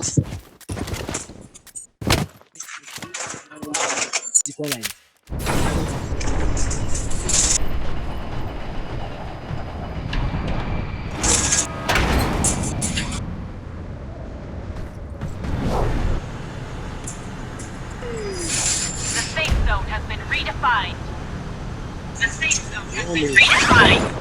The safe zone has been redefined. The safe zone has been redefined.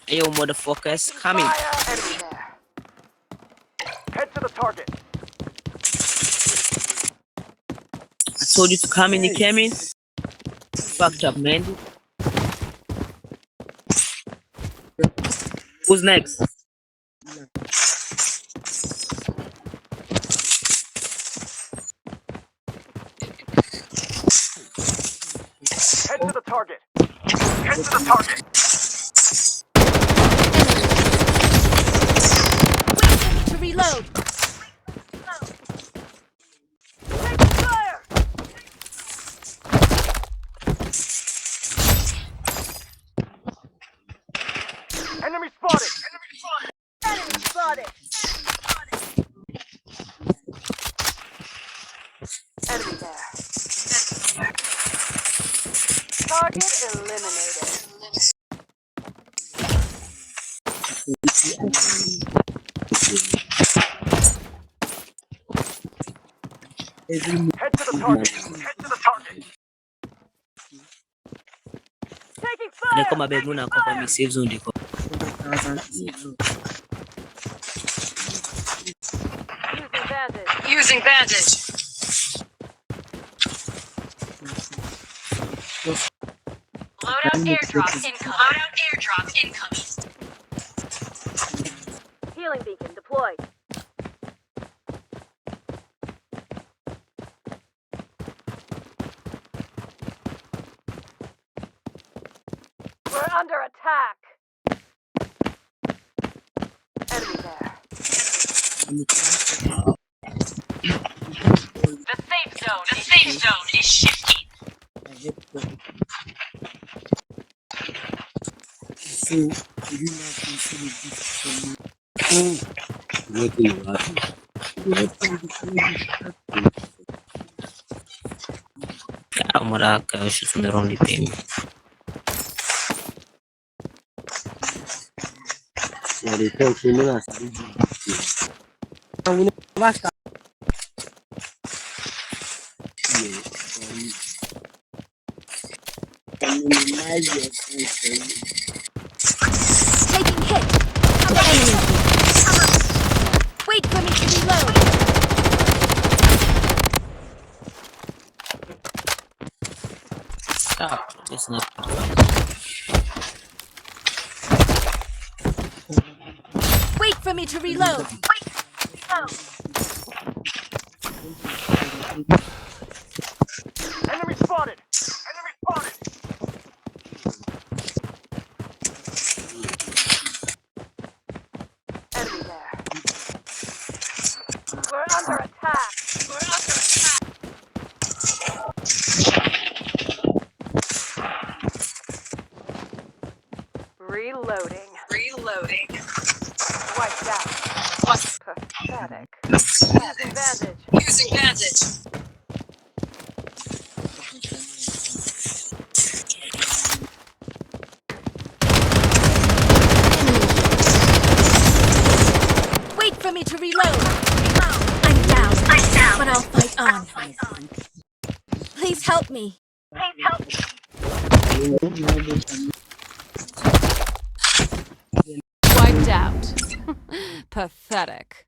Hey, yo, motherfuckers, coming. Enemy there. Head to the target. I told you to come in, you came in. Fucked up, man. Who's next? Head to the target. Head to the target. Wait to reload. Take fire! Enemy spotted! Enemy spotted! Enemy there. Target eliminated. Head to the target. Head to the target. Taking They fire! come a beg me cover me safe zone. They come. Using bandage. Loadout airdrop incoming. Loadout airdrop incoming. Healing beacon deployed. We're under attack. Enemy there. The safe zone is shifting. Maraca, eu chuto no round game. Taking hit. The enemy. Wait for me to reload. Stop. It's not. Wait for me to reload. Enemy spotted. Enemy spotted. Enemy there. We're under attack. We're under attack. Reloading. Reloading. Wiped out. Pathetic. Using bandage. Using bandage. Wait for me to reload. I'm down. But I'll fight on. Please help me. Wiped out. Pathetic.